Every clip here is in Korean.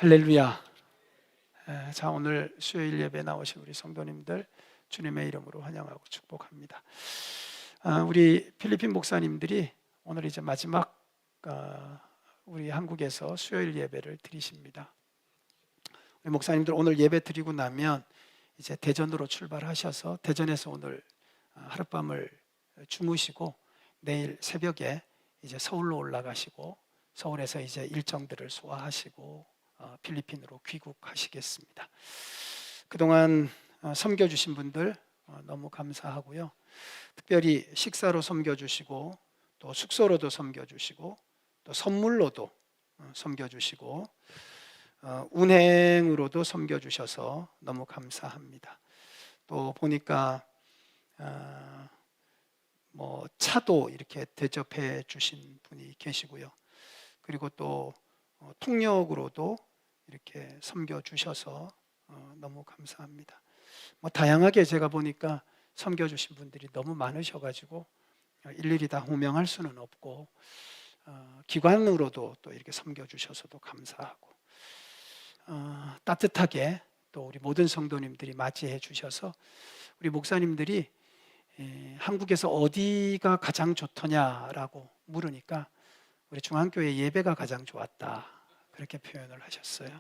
할렐루야. 자, 오늘 수요일 예배 나오신 우리 성도님들 주님의 이름으로 환영하고 축복합니다. 우리 필리핀 목사님들이 오늘 이제 마지막 우리 한국에서 수요일 예배를 드리십니다. 우리 목사님들 오늘 예배 드리고 나면 이제 대전으로 출발하셔서 대전에서 오늘 하룻밤을 주무시고 내일 새벽에 이제 서울로 올라가시고 서울에서 이제 일정들을 소화하시고 필리핀으로 귀국하시겠습니다. 그동안 섬겨주신 분들 너무 감사하고요. 특별히 식사로 섬겨주시고 또 숙소로도 섬겨주시고 또 선물로도 섬겨주시고 운행으로도 섬겨주셔서 너무 감사합니다. 또 보니까 뭐 차도 이렇게 대접해 주신 분이 계시고요. 그리고 또 통역으로도 이렇게 섬겨주셔서 너무 감사합니다. 뭐 다양하게 제가 보니까 섬겨주신 분들이 너무 많으셔가지고 일일이 다 호명할 수는 없고 기관으로도 또 이렇게 섬겨주셔서도 감사하고 따뜻하게 또 우리 모든 성도님들이 맞이해 주셔서 우리 목사님들이 한국에서 어디가 가장 좋더냐라고 물으니까 우리 중앙교회 예배가 가장 좋았다 그렇게 표현을 하셨어요.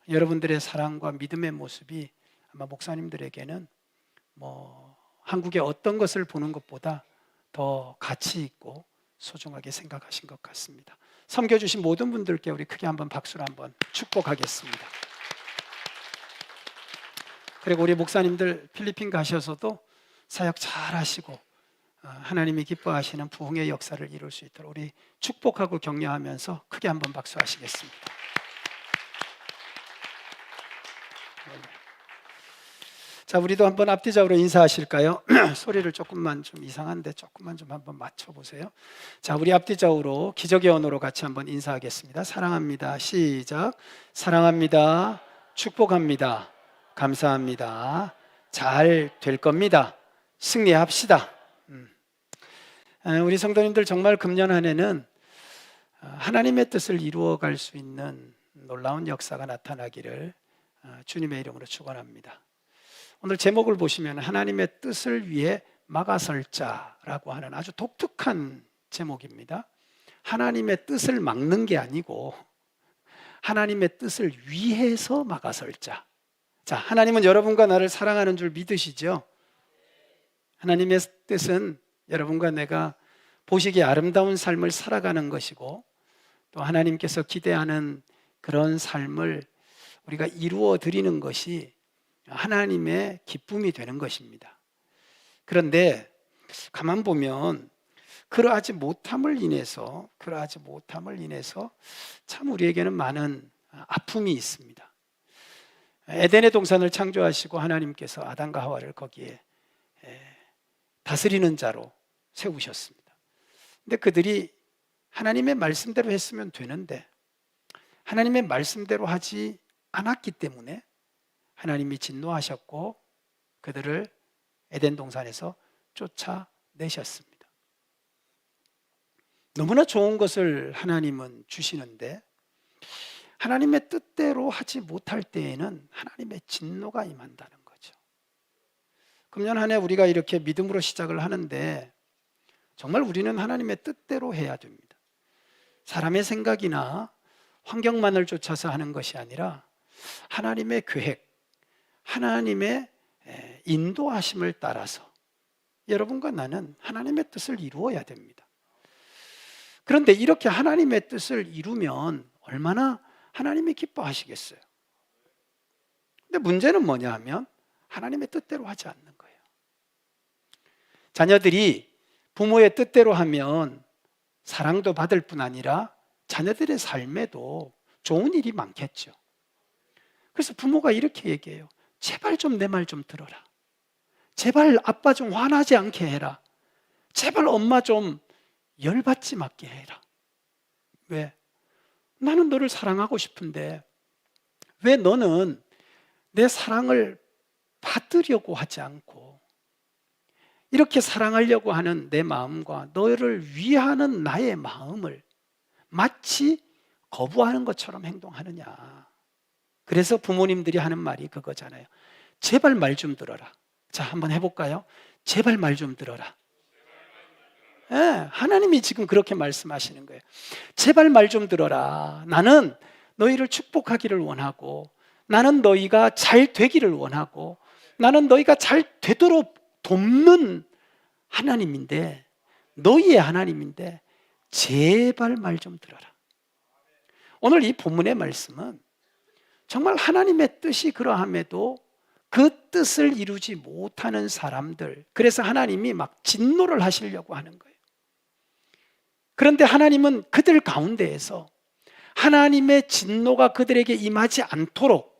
여러분들의 사랑과 믿음의 모습이 아마 목사님들에게는 뭐 한국의 어떤 것을 보는 것보다 더 가치 있고 소중하게 생각하신 것 같습니다. 섬겨주신 모든 분들께 우리 크게 한번 박수를 한번 축복하겠습니다. 그리고 우리 목사님들 필리핀 가셔서도 사역 잘 하시고 하나님이 기뻐하시는 부흥의 역사를 이룰 수 있도록 우리 축복하고 격려하면서 크게 한번 박수하시겠습니다. 자, 우리도 한번 앞뒤적으로 인사하실까요? 소리를 조금만 좀 이상한데 조금만 좀 한번 맞춰보세요. 자, 우리 앞뒤적으로 기적의 언어로 같이 한번 인사하겠습니다. 사랑합니다. 시작. 사랑합니다. 축복합니다. 감사합니다. 잘 될 겁니다. 승리합시다. 우리 성도님들 정말 금년 한 해는 하나님의 뜻을 이루어갈 수 있는 놀라운 역사가 나타나기를 주님의 이름으로 축원합니다. 오늘 제목을 보시면 하나님의 뜻을 위해 막아설 자라고 하는 아주 독특한 제목입니다. 하나님의 뜻을 막는 게 아니고 하나님의 뜻을 위해서 막아설 자. 자, 하나님은 여러분과 나를 사랑하는 줄 믿으시죠? 하나님의 뜻은 여러분과 내가 보시기에 아름다운 삶을 살아가는 것이고 또 하나님께서 기대하는 그런 삶을 우리가 이루어 드리는 것이 하나님의 기쁨이 되는 것입니다. 그런데 가만 보면 그러하지 못함을 인해서 참 우리에게는 많은 아픔이 있습니다. 에덴의 동산을 창조하시고 하나님께서 아담과 하와를 거기에 다스리는 자로 세우셨습니다. 근데 그들이 하나님의 말씀대로 했으면 되는데 하나님의 말씀대로 하지 않았기 때문에 하나님이 진노하셨고 그들을 에덴 동산에서 쫓아내셨습니다. 너무나 좋은 것을 하나님은 주시는데 하나님의 뜻대로 하지 못할 때에는 하나님의 진노가 임한다는 거죠. 금년 한 해 우리가 이렇게 믿음으로 시작을 하는데 정말 우리는 하나님의 뜻대로 해야 됩니다. 사람의 생각이나 환경만을 쫓아서 하는 것이 아니라 하나님의 계획, 하나님의 인도하심을 따라서 여러분과 나는 하나님의 뜻을 이루어야 됩니다. 그런데 이렇게 하나님의 뜻을 이루면 얼마나 하나님이 기뻐하시겠어요? 근데 문제는 뭐냐 하면 하나님의 뜻대로 하지 않는 거예요. 자녀들이 부모의 뜻대로 하면 사랑도 받을 뿐 아니라 자녀들의 삶에도 좋은 일이 많겠죠. 그래서 부모가 이렇게 얘기해요. 제발 좀 내 말 좀 들어라. 제발 아빠 좀 화나지 않게 해라. 제발 엄마 좀 열받지 말게 해라. 왜? 나는 너를 사랑하고 싶은데 왜 너는 내 사랑을 받으려고 하지 않고 이렇게 사랑하려고 하는 내 마음과 너를 위하는 나의 마음을 마치 거부하는 것처럼 행동하느냐. 그래서 부모님들이 하는 말이 그거잖아요. 제발 말 좀 들어라. 자, 한번 해볼까요? 제발 말 좀 들어라. 예, 하나님이 지금 그렇게 말씀하시는 거예요. 제발 말 좀 들어라. 나는 너희를 축복하기를 원하고, 나는 너희가 잘 되기를 원하고, 나는 너희가 잘 되도록 돕는 하나님인데, 너희의 하나님인데 제발 말 좀 들어라. 오늘 이 본문의 말씀은 정말 하나님의 뜻이 그러함에도 그 뜻을 이루지 못하는 사람들, 그래서 하나님이 막 진노를 하시려고 하는 거예요. 그런데 하나님은 그들 가운데에서 하나님의 진노가 그들에게 임하지 않도록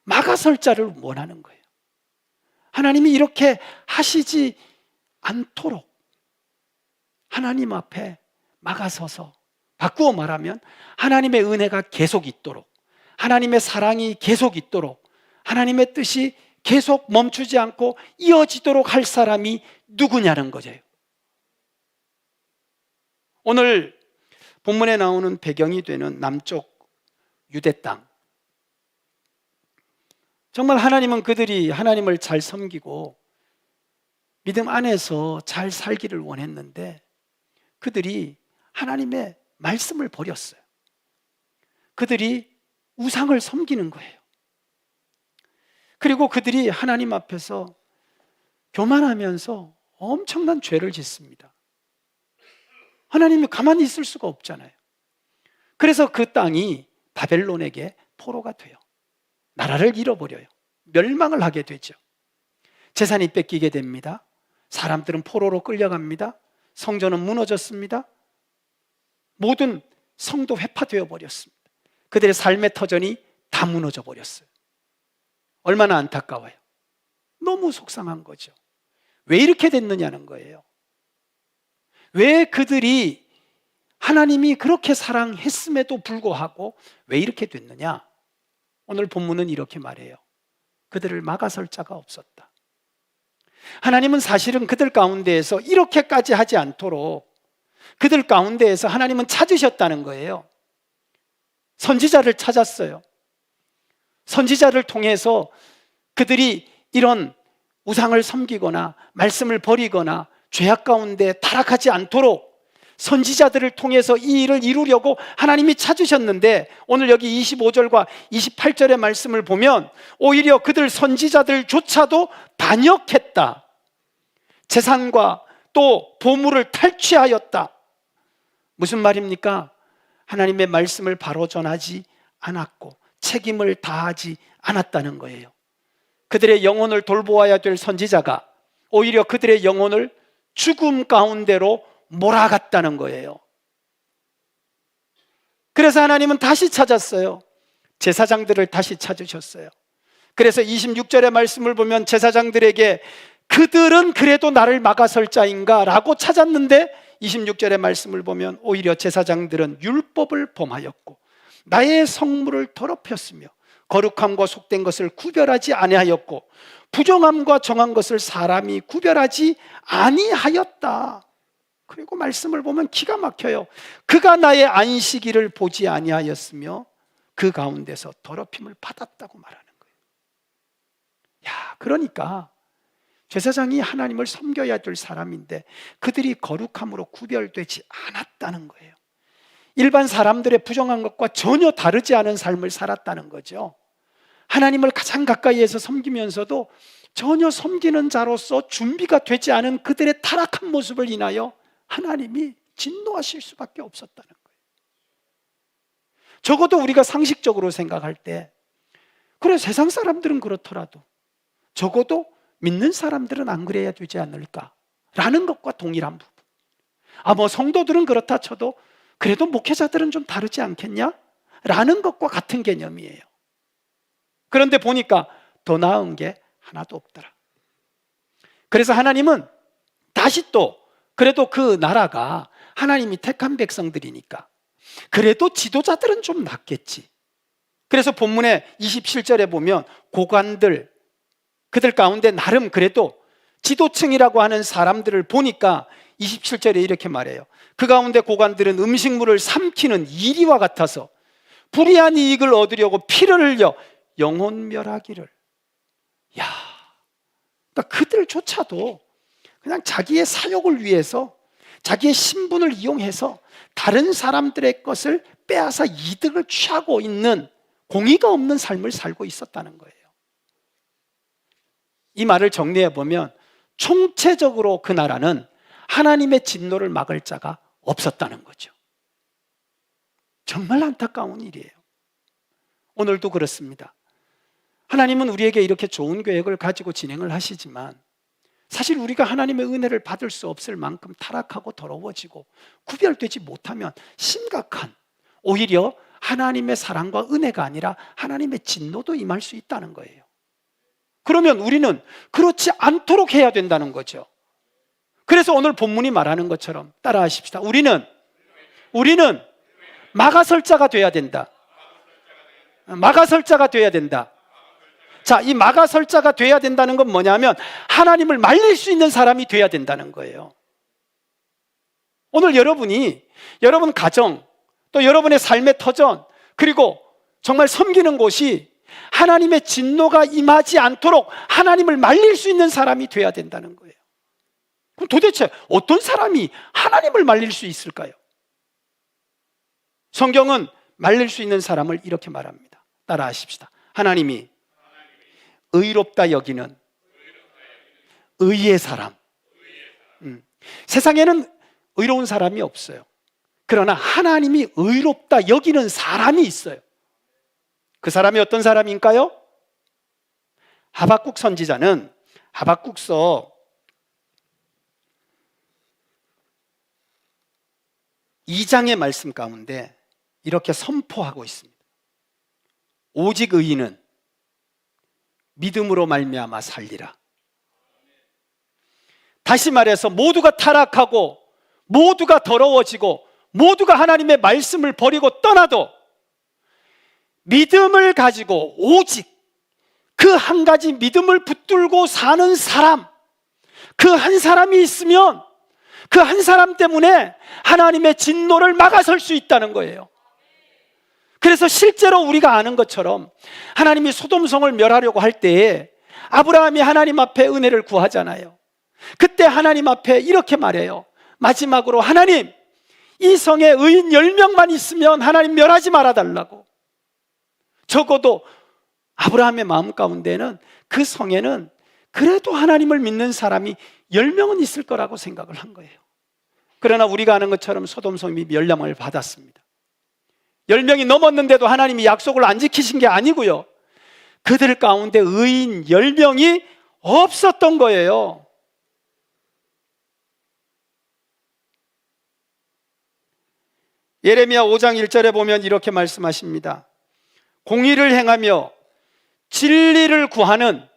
막아설 자를 원하는 거예요. 하나님이 이렇게 하시지 않도록 하나님 앞에 막아서서, 바꾸어 말하면 하나님의 은혜가 계속 있도록, 하나님의 사랑이 계속 있도록, 하나님의 뜻이 계속 멈추지 않고 이어지도록 할 사람이 누구냐는 거죠. 오늘 본문에 나오는 배경이 되는 남쪽 유대 땅, 정말 하나님은 그들이 하나님을 잘 섬기고 믿음 안에서 잘 살기를 원했는데 그들이 하나님의 말씀을 버렸어요. 그들이 우상을 섬기는 거예요. 그리고 그들이 하나님 앞에서 교만하면서 엄청난 죄를 짓습니다. 하나님이 가만히 있을 수가 없잖아요. 그래서 그 땅이 바벨론에게 포로가 돼요. 나라를 잃어버려요. 멸망을 하게 되죠. 재산이 뺏기게 됩니다. 사람들은 포로로 끌려갑니다. 성전은 무너졌습니다. 모든 성도 회파되어 버렸습니다. 그들의 삶의 터전이 다 무너져 버렸어요. 얼마나 안타까워요. 너무 속상한 거죠. 왜 이렇게 됐느냐는 거예요. 왜 그들이 하나님이 그렇게 사랑했음에도 불구하고 왜 이렇게 됐느냐? 오늘 본문은 이렇게 말해요. 그들을 막아설 자가 없었다. 하나님은 사실은 그들 가운데에서 이렇게까지 하지 않도록 그들 가운데에서 하나님은 찾으셨다는 거예요. 선지자를 찾았어요. 선지자를 통해서 그들이 이런 우상을 섬기거나 말씀을 버리거나 죄악 가운데 타락하지 않도록 선지자들을 통해서 이 일을 이루려고 하나님이 찾으셨는데, 오늘 여기 25절과 28절의 말씀을 보면 오히려 그들 선지자들조차도 반역했다. 재산과 또 보물을 탈취하였다. 무슨 말입니까? 하나님의 말씀을 바로 전하지 않았고 책임을 다하지 않았다는 거예요. 그들의 영혼을 돌보아야 될 선지자가 오히려 그들의 영혼을 죽음 가운데로 몰아갔다는 거예요. 그래서 하나님은 다시 찾았어요. 제사장들을 다시 찾으셨어요. 그래서 26절의 말씀을 보면 제사장들에게 그들은 그래도 나를 막아설 자인가 라고 찾았는데 26절의 말씀을 보면 오히려 제사장들은 율법을 범하였고 나의 성물을 더럽혔으며 거룩함과 속된 것을 구별하지 아니하였고 부정함과 정한 것을 사람이 구별하지 아니하였다. 그리고 말씀을 보면 기가 막혀요. 그가 나의 안식일을 보지 아니하였으며 그 가운데서 더럽힘을 받았다고 말하는 거예요. 야, 그러니까 제사장이 하나님을 섬겨야 될 사람인데 그들이 거룩함으로 구별되지 않았다는 거예요. 일반 사람들의 부정한 것과 전혀 다르지 않은 삶을 살았다는 거죠. 하나님을 가장 가까이에서 섬기면서도 전혀 섬기는 자로서 준비가 되지 않은 그들의 타락한 모습을 인하여 하나님이 진노하실 수밖에 없었다는 거예요. 적어도 우리가 상식적으로 생각할 때 그래, 세상 사람들은 그렇더라도 적어도 믿는 사람들은 안 그래야 되지 않을까라는 것과 동일한 부분. 뭐 성도들은 그렇다 쳐도 그래도 목회자들은 좀 다르지 않겠냐? 라는 것과 같은 개념이에요. 그런데 보니까 더 나은 게 하나도 없더라. 그래서 하나님은 다시 또 그래도 그 나라가 하나님이 택한 백성들이니까 그래도 지도자들은 좀 낫겠지. 그래서 본문의 27절에 보면 고관들, 그들 가운데 나름 그래도 지도층이라고 하는 사람들을 보니까 27절에 이렇게 말해요. 그 가운데 고관들은 음식물을 삼키는 이리와 같아서 불의한 이익을 얻으려고 피를 흘려 영혼 멸하기를. 야, 그러니까 그들조차도 그냥 자기의 사욕을 위해서 자기의 신분을 이용해서 다른 사람들의 것을 빼앗아 이득을 취하고 있는 공의가 없는 삶을 살고 있었다는 거예요. 이 말을 정리해 보면 총체적으로 그 나라는 하나님의 진노를 막을 자가 없었다는 거죠. 정말 안타까운 일이에요. 오늘도 그렇습니다. 하나님은 우리에게 이렇게 좋은 계획을 가지고 진행을 하시지만 사실 우리가 하나님의 은혜를 받을 수 없을 만큼 타락하고 더러워지고 구별되지 못하면 심각한, 오히려 하나님의 사랑과 은혜가 아니라 하나님의 진노도 임할 수 있다는 거예요. 그러면 우리는 그렇지 않도록 해야 된다는 거죠. 그래서 오늘 본문이 말하는 것처럼 따라하십시다. 우리는 막아설자가 돼야 된다. 막아설자가 돼야 된다. 자, 이 막아설자가 돼야 된다는 건 뭐냐면 하나님을 말릴 수 있는 사람이 돼야 된다는 거예요. 오늘 여러분 가정, 또 여러분의 삶의 터전, 그리고 정말 섬기는 곳이 하나님의 진노가 임하지 않도록 하나님을 말릴 수 있는 사람이 돼야 된다는 거예요. 그럼 도대체 어떤 사람이 하나님을 말릴 수 있을까요? 성경은 말릴 수 있는 사람을 이렇게 말합니다. 따라하십시다. 하나님이 의롭다 여기는 의의 사람. 세상에는 의로운 사람이 없어요. 그러나 하나님이 의롭다 여기는 사람이 있어요. 그 사람이 어떤 사람인가요? 하박국 선지자는 하박국서 2장의 말씀 가운데 이렇게 선포하고 있습니다. 오직 의인은 믿음으로 말미암아 살리라. 다시 말해서 모두가 타락하고 모두가 더러워지고 모두가 하나님의 말씀을 버리고 떠나도 믿음을 가지고 오직 그 한 가지 믿음을 붙들고 사는 사람, 그 한 사람이 있으면 그 한 사람 때문에 하나님의 진노를 막아설 수 있다는 거예요. 그래서 실제로 우리가 아는 것처럼 하나님이 소돔성을 멸하려고 할 때에 아브라함이 하나님 앞에 은혜를 구하잖아요. 그때 하나님 앞에 이렇게 말해요. 마지막으로 하나님, 이 성에 의인 10명만 있으면 하나님 멸하지 말아달라고. 적어도 아브라함의 마음 가운데는 그 성에는 그래도 하나님을 믿는 사람이 10명은 있을 거라고 생각을 한 거예요. 그러나 우리가 아는 것처럼 소돔성이 멸망을 받았습니다. 10명이 넘었는데도 하나님이 약속을 안 지키신 게 아니고요, 그들 가운데 의인 10명이 없었던 거예요. 예레미야 5장 1절에 보면 이렇게 말씀하십니다. 공의를 행하며 진리를 구하는,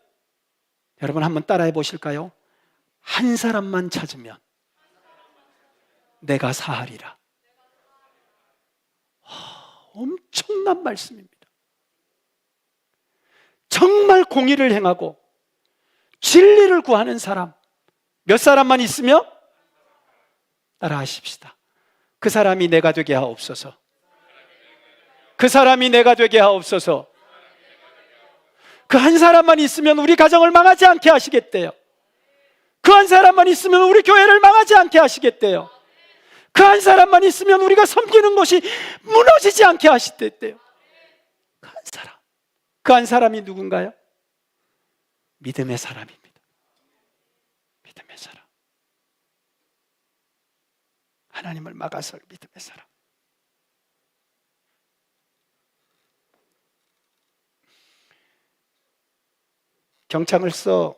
여러분 한번 따라해 보실까요? 한 사람만 찾으면 내가 사하리라. 엄청난 말씀입니다. 정말 공의를 행하고 진리를 구하는 사람, 몇 사람만 있으면 따라하십시다. 그 사람이 내가 되게 하옵소서. 그 사람이 내가 되게 하옵소서. 그 한 사람만 있으면 우리 가정을 망하지 않게 하시겠대요. 그 한 사람만 있으면 우리 교회를 망하지 않게 하시겠대요. 그 한 사람만 있으면 우리가 섬기는 것이 무너지지 않게 하시겠대요. 그 한 사람. 그 한 사람이 누군가요? 믿음의 사람입니다. 믿음의 사람. 하나님을 막아설 믿음의 사람. 경창을서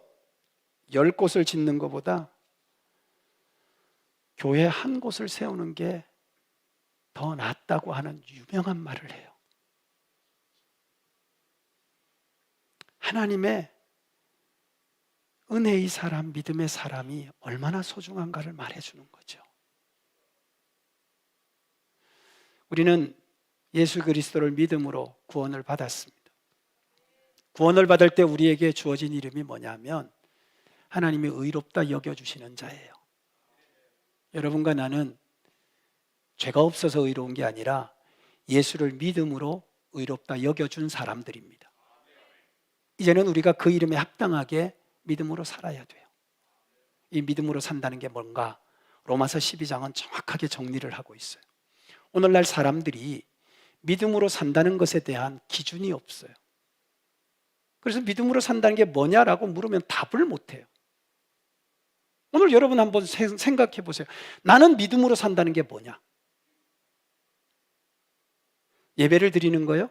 10곳을 짓는 것보다 교회 한 곳을 세우는 게 더 낫다고 하는 유명한 말을 해요. 하나님의 은혜의 사람, 믿음의 사람이 얼마나 소중한가를 말해주는 거죠. 우리는 예수 그리스도를 믿음으로 구원을 받았습니다. 구원을 받을 때 우리에게 주어진 이름이 뭐냐면 하나님이 의롭다 여겨주시는 자예요. 여러분과 나는 죄가 없어서 의로운 게 아니라 예수를 믿음으로 의롭다 여겨준 사람들입니다. 이제는 우리가 그 이름에 합당하게 믿음으로 살아야 돼요. 이 믿음으로 산다는 게 뭔가? 로마서 12장은 정확하게 정리를 하고 있어요. 오늘날 사람들이 믿음으로 산다는 것에 대한 기준이 없어요. 그래서 믿음으로 산다는 게 뭐냐라고 물으면 답을 못해요. 오늘 여러분 한번 생각해 보세요. 나는 믿음으로 산다는 게 뭐냐? 예배를 드리는 거요?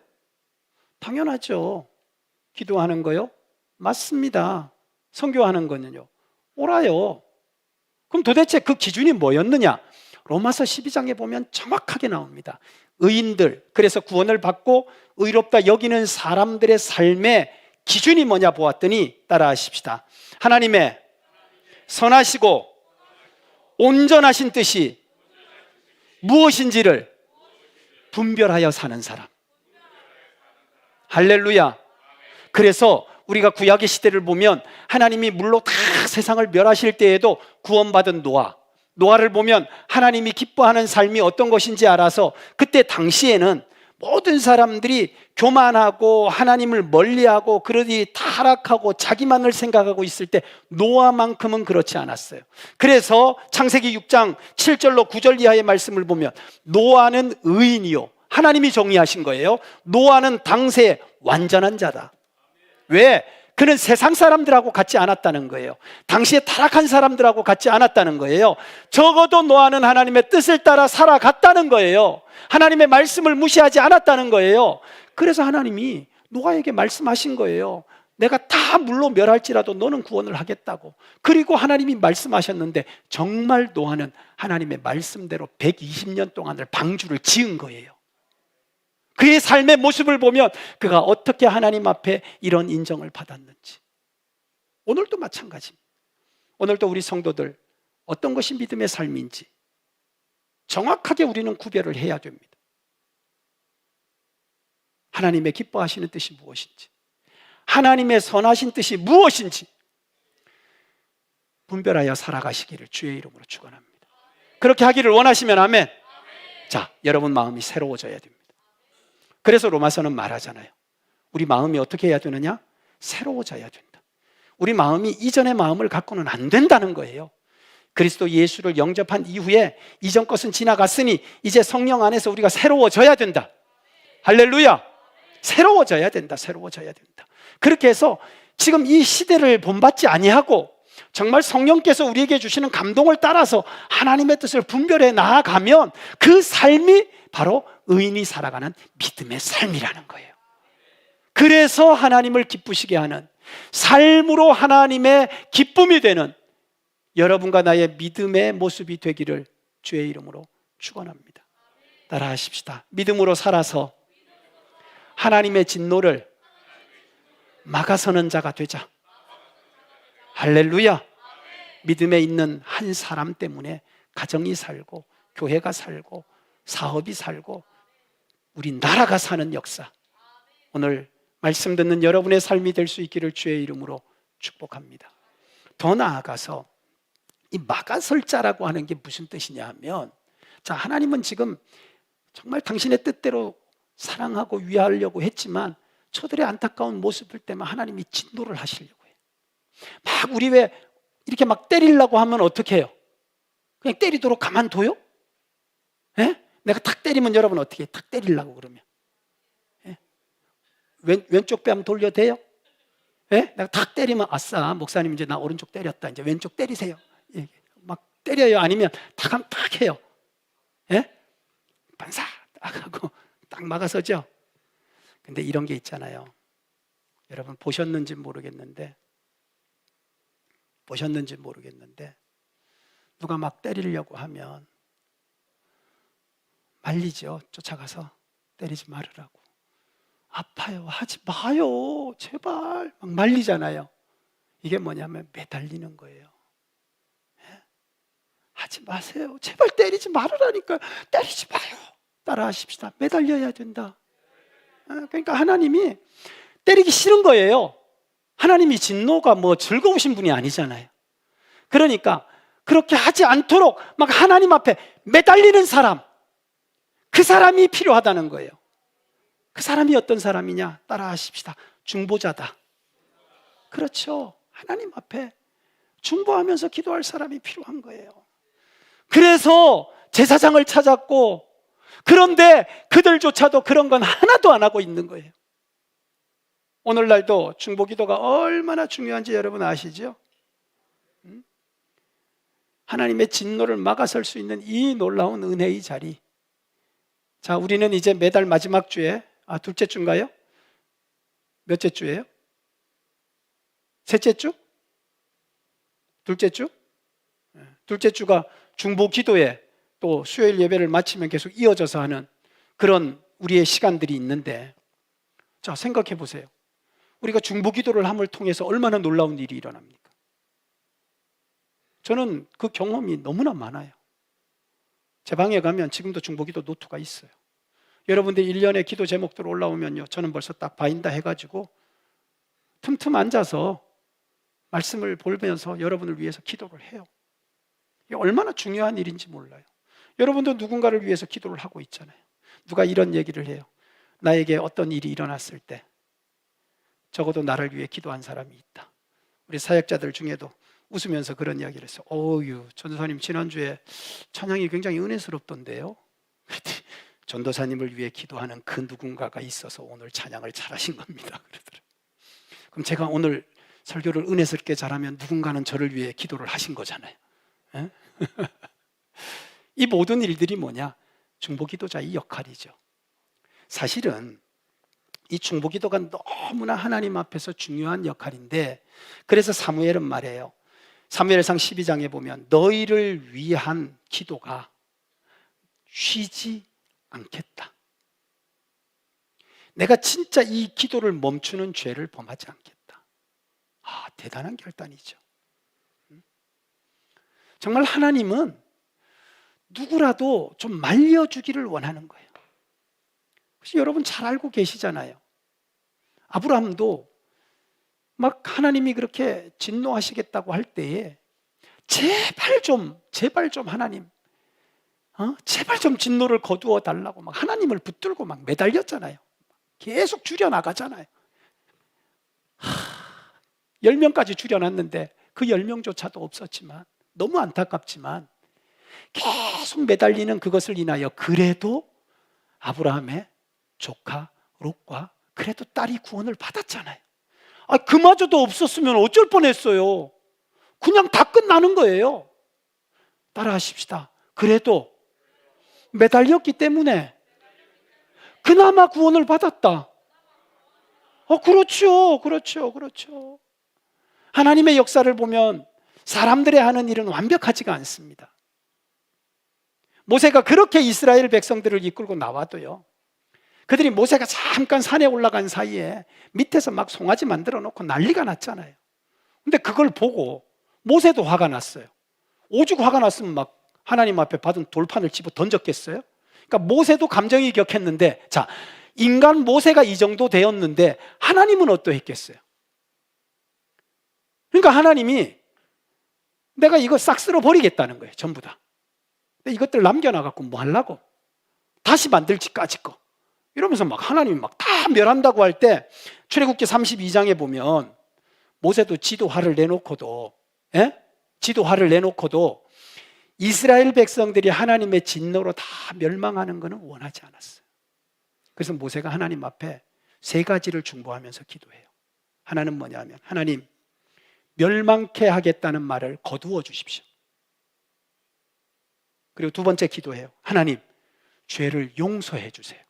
당연하죠. 기도하는 거요? 맞습니다. 선교하는 거는요? 옳아요. 그럼 도대체 그 기준이 뭐였느냐? 로마서 12장에 보면 정확하게 나옵니다. 의인들, 그래서 구원을 받고 의롭다 여기는 사람들의 삶의 기준이 뭐냐 보았더니 따라하십시다. 하나님의 선하시고 온전하신 뜻이 무엇인지를 분별하여 사는 사람. 할렐루야. 그래서 우리가 구약의 시대를 보면 하나님이 물로 다 세상을 멸하실 때에도 구원받은 노아를 보면 하나님이 기뻐하는 삶이 어떤 것인지 알아서 그때 당시에는 모든 사람들이 교만하고 하나님을 멀리하고 그러니 타락하고 자기만을 생각하고 있을 때 노아만큼은 그렇지 않았어요. 그래서 창세기 6장 7절로 9절 이하의 말씀을 보면 노아는 의인이요, 하나님이 정의하신 거예요. 노아는 당시에 완전한 자다. 왜? 그는 세상 사람들하고 같지 않았다는 거예요. 당시에 타락한 사람들하고 같지 않았다는 거예요. 적어도 노아는 하나님의 뜻을 따라 살아갔다는 거예요. 하나님의 말씀을 무시하지 않았다는 거예요. 그래서 하나님이 노아에게 말씀하신 거예요. 내가 다 물로 멸할지라도 너는 구원을 하겠다고. 그리고 하나님이 말씀하셨는데 정말 노아는 하나님의 말씀대로 120년 동안을 방주를 지은 거예요. 그의 삶의 모습을 보면 그가 어떻게 하나님 앞에 이런 인정을 받았는지. 오늘도 마찬가지입니다. 오늘도 우리 성도들 어떤 것이 믿음의 삶인지 정확하게 우리는 구별을 해야 됩니다. 하나님의 기뻐하시는 뜻이 무엇인지, 하나님의 선하신 뜻이 무엇인지 분별하여 살아가시기를 주의 이름으로 축원합니다. 그렇게 하기를 원하시면 아멘. 자, 여러분 마음이 새로워져야 됩니다. 그래서 로마서는 말하잖아요. 우리 마음이 어떻게 해야 되느냐? 새로워져야 된다. 우리 마음이 이전의 마음을 갖고는 안 된다는 거예요. 그리스도 예수를 영접한 이후에 이전 것은 지나갔으니 이제 성령 안에서 우리가 새로워져야 된다. 할렐루야. 새로워져야 된다. 새로워져야 된다. 그렇게 해서 지금 이 시대를 본받지 아니하고 정말 성령께서 우리에게 주시는 감동을 따라서 하나님의 뜻을 분별해 나아가면 그 삶이 바로 의인이 살아가는 믿음의 삶이라는 거예요. 그래서 하나님을 기쁘시게 하는 삶으로 하나님의 기쁨이 되는 여러분과 나의 믿음의 모습이 되기를 주의 이름으로 축원합니다. 따라하십시다. 믿음으로 살아서 하나님의 진노를 막아서는 자가 되자. 할렐루야. 믿음에 있는 한 사람 때문에 가정이 살고 교회가 살고 사업이 살고 우리 나라가 사는 역사, 오늘 말씀 듣는 여러분의 삶이 될 수 있기를 주의 이름으로 축복합니다. 더 나아가서 이 막아설 자라고 하는 게 무슨 뜻이냐 하면, 자, 하나님은 지금 정말 당신의 뜻대로 사랑하고 위하려고 했지만 저들의 안타까운 모습을 때문에 하나님이 진노를 하시려고 해요. 막 우리 왜 이렇게 막 때리려고 하면 어떻게 해요? 그냥 때리도록 가만둬요? 예? 내가 탁 때리면 여러분 어떻게 해요? 탁 때리려고 그러면 예? 왼쪽 뺨 돌려대요? 예? 내가 탁 때리면 아싸, 목사님 이제 나 오른쪽 때렸다, 이제 왼쪽 때리세요. 예? 막 때려요? 아니면 탁 해요? 예? 반사 딱 하고 딱 막아서죠. 근데 이런 게 있잖아요. 여러분 보셨는지 모르겠는데 누가 막 때리려고 하면 말리죠. 쫓아가서 때리지 말으라고. 아파요, 하지 마요, 제발, 막 말리잖아요. 이게 뭐냐면 매달리는 거예요. 예? 하지 마세요, 제발 때리지 말으라니까. 때리지 마요. 따라하십시다. 매달려야 된다. 그러니까 하나님이 때리기 싫은 거예요. 하나님이 진노가 뭐 즐거우신 분이 아니잖아요. 그러니까 그렇게 하지 않도록 막 하나님 앞에 매달리는 사람, 그 그 사람이 필요하다는 거예요. 그 사람이 어떤 사람이냐? 따라하십시다. 중보자다. 그렇죠. 하나님 앞에 중보하면서 기도할 사람이 필요한 거예요. 그래서 제사장을 찾았고, 그런데 그들조차도 그런 건 하나도 안 하고 있는 거예요. 오늘날도 중보기도가 얼마나 중요한지 여러분 아시죠? 하나님의 진노를 막아설 수 있는 이 놀라운 은혜의 자리. 자, 우리는 이제 매달 마지막 주에, 둘째 주인가요? 몇째 주예요? 셋째 주? 둘째 주? 둘째 주가 중보기도에 또 수요일 예배를 마치면 계속 이어져서 하는 그런 우리의 시간들이 있는데, 자, 생각해 보세요. 우리가 중보기도를 함을 통해서 얼마나 놀라운 일이 일어납니까? 저는 그 경험이 너무나 많아요. 제 방에 가면 지금도 중보기도 노트가 있어요. 여러분들이 1년에 기도 제목들 올라오면요, 저는 벌써 딱 바인다 해가지고 틈틈 앉아서 말씀을 보면서 여러분을 위해서 기도를 해요. 이게 얼마나 중요한 일인지 몰라요. 여러분도 누군가를 위해서 기도를 하고 있잖아요. 누가 이런 얘기를 해요. 나에게 어떤 일이 일어났을 때 적어도 나를 위해 기도한 사람이 있다. 우리 사역자들 중에도 웃으면서 그런 이야기를 했어요. 어유, 전도사님 지난주에 찬양이 굉장히 은혜스럽던데요. 그랬더니 전도사님을 위해 기도하는 그 누군가가 있어서 오늘 찬양을 잘하신 겁니다. 그러더라고요. 그럼 제가 오늘 설교를 은혜스럽게 잘하면 누군가는 저를 위해 기도를 하신 거잖아요. 이 모든 일들이 뭐냐? 중보기도자의 역할이죠. 사실은 이 중보기도가 너무나 하나님 앞에서 중요한 역할인데, 그래서 사무엘은 말해요. 사무엘상 12장에 보면 너희를 위한 기도가 쉬지 않겠다. 내가 진짜 이 기도를 멈추는 죄를 범하지 않겠다. 대단한 결단이죠. 정말 하나님은 누구라도 좀 말려주기를 원하는 거예요. 혹시 여러분 잘 알고 계시잖아요. 아브라함도 막 하나님이 그렇게 진노하시겠다고 할 때에 제발 좀 하나님, 제발 좀 진노를 거두어 달라고 막 하나님을 붙들고 막 매달렸잖아요. 계속 줄여나가잖아요. 10명까지 줄여놨는데 그 10명조차도 없었지만, 너무 안타깝지만 계속 매달리는 그것을 인하여 그래도 아브라함의 조카 롯과 그래도 딸이 구원을 받았잖아요. 그마저도 없었으면 어쩔 뻔했어요. 그냥 다 끝나는 거예요. 따라하십시다. 그래도 매달렸기 때문에 그나마 구원을 받았다. 그렇죠. 하나님의 역사를 보면 사람들의 하는 일은 완벽하지가 않습니다. 모세가 그렇게 이스라엘 백성들을 이끌고 나와도요, 그들이 모세가 잠깐 산에 올라간 사이에 밑에서 막 송아지 만들어 놓고 난리가 났잖아요. 근데 그걸 보고 모세도 화가 났어요. 오죽 화가 났으면 막 하나님 앞에 받은 돌판을 집어 던졌겠어요? 그러니까 모세도 감정이 격했는데, 자, 인간 모세가 이 정도 되었는데 하나님은 어떠했겠어요? 그러니까 하나님이 내가 이거 싹 쓸어버리겠다는 거예요. 전부 다. 근데 이것들 남겨놔갖고 뭐 하려고? 다시 만들지까지 거. 이러면서 막 하나님이 막 다 멸한다고 할 때, 출애굽기 32장에 보면 모세도 지도화를 내놓고도 이스라엘 백성들이 하나님의 진노로 다 멸망하는 것은 원하지 않았어요. 그래서 모세가 하나님 앞에 3가지를 중보하면서 기도해요. 하나는 뭐냐면, 하나님, 멸망케 하겠다는 말을 거두어 주십시오. 그리고 2번째 기도해요. 하나님, 죄를 용서해 주세요.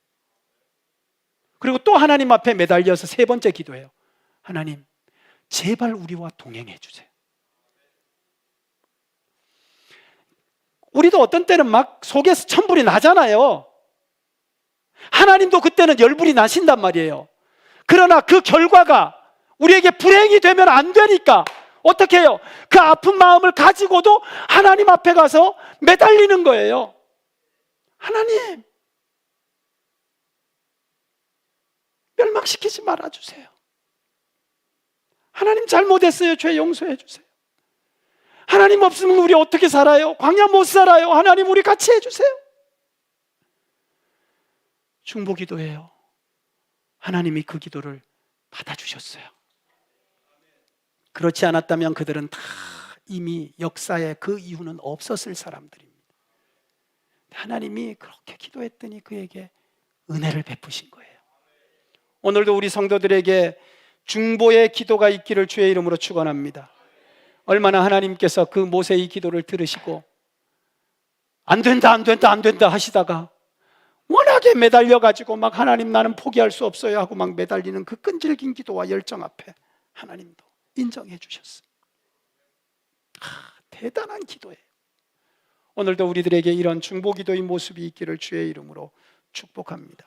그리고 또 하나님 앞에 매달려서 3번째 기도해요. 하나님, 제발 우리와 동행해 주세요. 우리도 어떤 때는 막 속에서 천불이 나잖아요. 하나님도 그때는 열불이 나신단 말이에요. 그러나 그 결과가 우리에게 불행이 되면 안 되니까 어떻게 해요? 그 아픈 마음을 가지고도 하나님 앞에 가서 매달리는 거예요. 하나님, 멸망시키지 말아주세요. 하나님, 잘못했어요. 죄 용서해 주세요. 하나님 없으면 우리 어떻게 살아요? 광야 못 살아요. 하나님, 우리 같이 해주세요. 중보기도예요. 하나님이 그 기도를 받아주셨어요. 그렇지 않았다면 그들은 다 이미 역사에 그 이유는 없었을 사람들입니다. 하나님이 그렇게 기도했더니 그에게 은혜를 베푸신 거예요. 오늘도 우리 성도들에게 중보의 기도가 있기를 주의 이름으로 축원합니다. 얼마나 하나님께서 그 모세의 기도를 들으시고 안 된다 안 된다 안 된다 하시다가 워낙에 매달려가지고 막 하나님 나는 포기할 수 없어요 하고 막 매달리는 그 끈질긴 기도와 열정 앞에 하나님도 인정해 주셨어요. 대단한 기도예요. 오늘도 우리들에게 이런 중보기도의 모습이 있기를 주의 이름으로 축복합니다.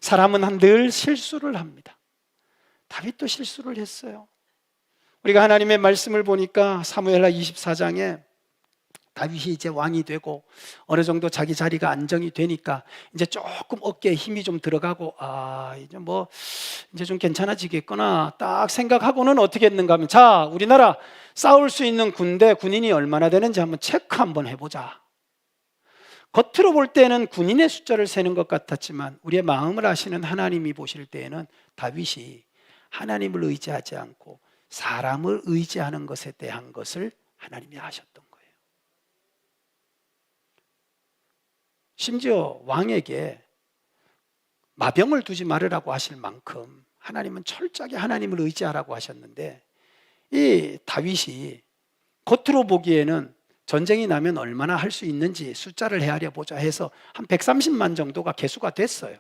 사람은 늘 실수를 합니다. 다윗도 실수를 했어요. 우리가 하나님의 말씀을 보니까 사무엘하 24장에 다윗이 이제 왕이 되고 어느 정도 자기 자리가 안정이 되니까 이제 조금 어깨에 힘이 좀 들어가고 이제 좀 괜찮아지겠구나 딱 생각하고는 어떻게 했는가 하면 자, 우리나라 싸울 수 있는 군인이 얼마나 되는지 한번 체크 한번 해보자. 겉으로 볼 때는 군인의 숫자를 세는 것 같았지만 우리의 마음을 아시는 하나님이 보실 때에는 다윗이 하나님을 의지하지 않고 사람을 의지하는 것에 대한 것을 하나님이 아셨던 거예요. 심지어 왕에게 마병을 두지 말으라고 하실 만큼 하나님은 철저하게 하나님을 의지하라고 하셨는데 이 다윗이 겉으로 보기에는 전쟁이 나면 얼마나 할 수 있는지 숫자를 헤아려 보자 해서 한 130만 정도가 계수가 됐어요.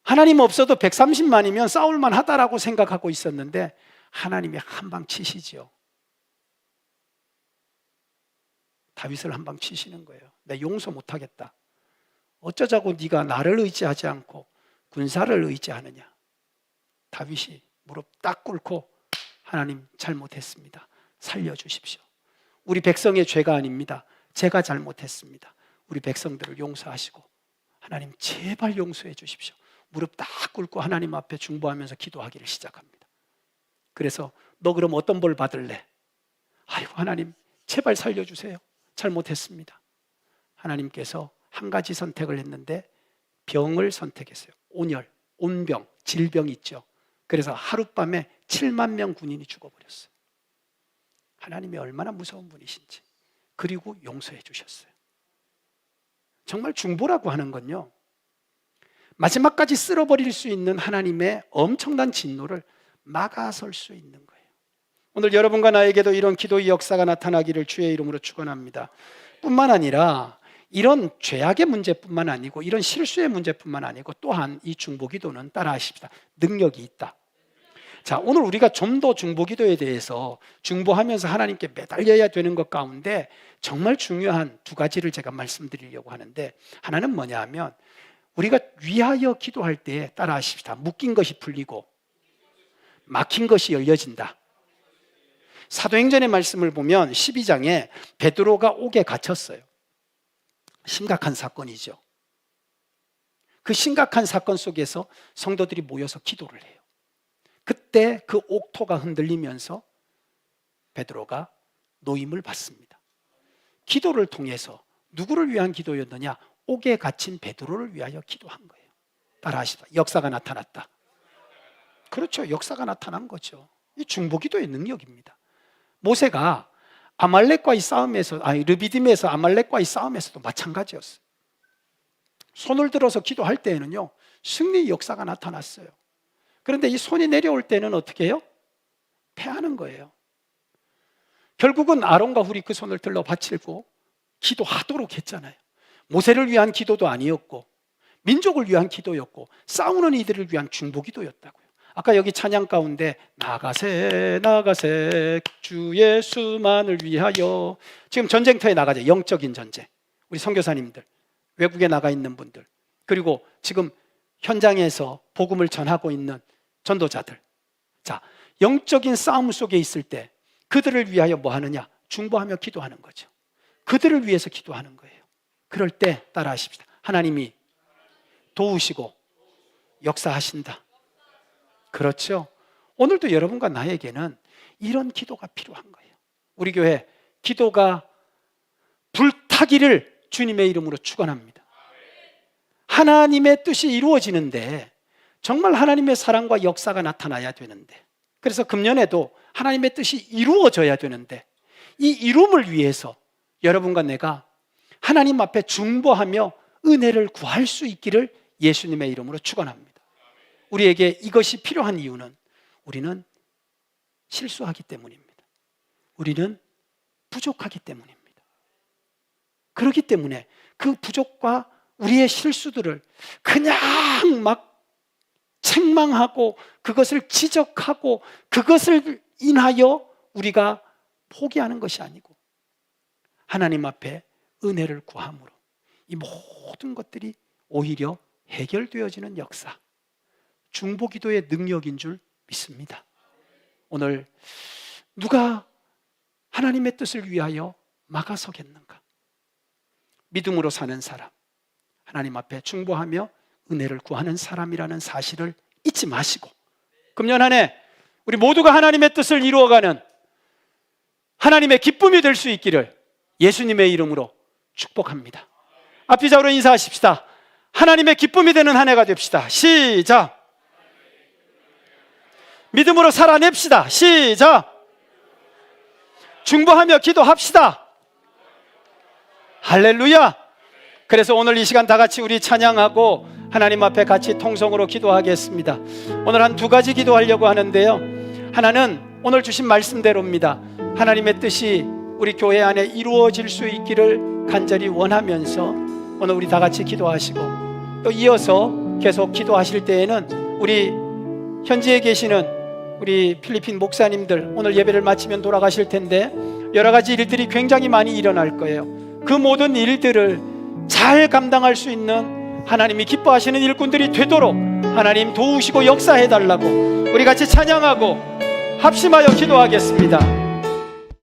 하나님 없어도 130만이면 싸울만 하다라고 생각하고 있었는데 하나님이 한 방 치시죠. 다윗을 한 방 치시는 거예요. 내 용서 못하겠다. 어쩌자고 네가 나를 의지하지 않고 군사를 의지하느냐. 다윗이 무릎 딱 꿇고 하나님 잘못했습니다. 살려주십시오. 우리 백성의 죄가 아닙니다. 제가 잘못했습니다. 우리 백성들을 용서하시고 하나님 제발 용서해 주십시오. 무릎 딱 꿇고 하나님 앞에 중보하면서 기도하기를 시작합니다. 그래서 너 그럼 어떤 벌 받을래? 아이고 하나님 제발 살려주세요. 잘못했습니다. 하나님께서 한 가지 선택을 했는데 병을 선택했어요. 온열, 온병, 질병 있죠. 그래서 하룻밤에 7만 명 군인이 죽어버렸어요. 하나님이 얼마나 무서운 분이신지. 그리고 용서해 주셨어요. 정말 중보라고 하는 건요, 마지막까지 쓸어버릴 수 있는 하나님의 엄청난 진노를 막아설 수 있는 거예요. 오늘 여러분과 나에게도 이런 기도의 역사가 나타나기를 주의 이름으로 축원합니다. 뿐만 아니라 이런 죄악의 문제뿐만 아니고 이런 실수의 문제뿐만 아니고 또한 이 중보기도는 따라하십시다. 능력이 있다. 자, 오늘 우리가 좀 더 중보기도에 대해서 중보하면서 하나님께 매달려야 되는 것 가운데 정말 중요한 두 가지를 제가 말씀드리려고 하는데, 하나는 뭐냐 하면 우리가 위하여 기도할 때 따라하십시다. 묶인 것이 풀리고 막힌 것이 열려진다. 사도행전의 말씀을 보면 12장에 베드로가 옥에 갇혔어요. 심각한 사건이죠. 그 심각한 사건 속에서 성도들이 모여서 기도를 해요. 그때 그 옥토가 흔들리면서 베드로가 노임을 받습니다. 기도를 통해서 누구를 위한 기도였느냐? 옥에 갇힌 베드로를 위하여 기도한 거예요. 따라하시다. 역사가 나타났다. 그렇죠. 역사가 나타난 거죠. 이 중보기도의 능력입니다. 모세가 아말렉과의 싸움에서, 르비딤에서 아말렉과의 싸움에서도 마찬가지였어요. 손을 들어서 기도할 때에는요, 승리의 역사가 나타났어요. 그런데 이 손이 내려올 때는 어떻게 해요? 패하는 거예요. 결국은 아론과 훌이 그 손을 들러 바치고 기도하도록 했잖아요. 모세를 위한 기도도 아니었고 민족을 위한 기도였고 싸우는 이들을 위한 중보기도였다고요. 아까 여기 찬양 가운데 나가세 나가세 주 예수만을 위하여, 지금 전쟁터에 나가죠. 영적인 전쟁. 우리 선교사님들, 외국에 나가 있는 분들, 그리고 지금 현장에서 복음을 전하고 있는 전도자들, 자, 영적인 싸움 속에 있을 때 그들을 위하여 뭐 하느냐? 중보하며 기도하는 거죠. 그들을 위해서 기도하는 거예요. 그럴 때 따라하십시다. 하나님이 도우시고 역사하신다. 그렇죠? 오늘도 여러분과 나에게는 이런 기도가 필요한 거예요. 우리 교회 기도가 불타기를 주님의 이름으로 축원합니다. 하나님의 뜻이 이루어지는데 정말 하나님의 사랑과 역사가 나타나야 되는데, 그래서 금년에도 하나님의 뜻이 이루어져야 되는데, 이 이룸을 위해서 여러분과 내가 하나님 앞에 중보하며 은혜를 구할 수 있기를 예수님의 이름으로 축원합니다. 우리에게 이것이 필요한 이유는 우리는 실수하기 때문입니다. 우리는 부족하기 때문입니다. 그렇기 때문에 그 부족과 우리의 실수들을 그냥 막 책망하고 그것을 지적하고 그것을 인하여 우리가 포기하는 것이 아니고 하나님 앞에 은혜를 구함으로 이 모든 것들이 오히려 해결되어지는 역사, 중보기도의 능력인 줄 믿습니다. 오늘 누가 하나님의 뜻을 위하여 막아서겠는가? 믿음으로 사는 사람, 하나님 앞에 중보하며 은혜를 구하는 사람이라는 사실을 잊지 마시고 금년 한 해 우리 모두가 하나님의 뜻을 이루어가는 하나님의 기쁨이 될 수 있기를 예수님의 이름으로 축복합니다. 앞뒤자로 인사하십시다. 하나님의 기쁨이 되는 한 해가 됩시다. 시작. 믿음으로 살아냅시다. 시작. 중보하며 기도합시다. 할렐루야. 그래서 오늘 이 시간 다 같이 우리 찬양하고 하나님 앞에 같이 통성으로 기도하겠습니다. 오늘 한 두 가지 기도하려고 하는데요, 하나는 오늘 주신 말씀대로입니다. 하나님의 뜻이 우리 교회 안에 이루어질 수 있기를 간절히 원하면서 오늘 우리 다 같이 기도하시고, 또 이어서 계속 기도하실 때에는 우리 현지에 계시는 우리 필리핀 목사님들 오늘 예배를 마치면 돌아가실 텐데 여러 가지 일들이 굉장히 많이 일어날 거예요. 그 모든 일들을 잘 감당할 수 있는 하나님이 기뻐하시는 일꾼들이 되도록 하나님 도우시고 역사해 달라고 우리 같이 찬양하고 합심하여 기도하겠습니다.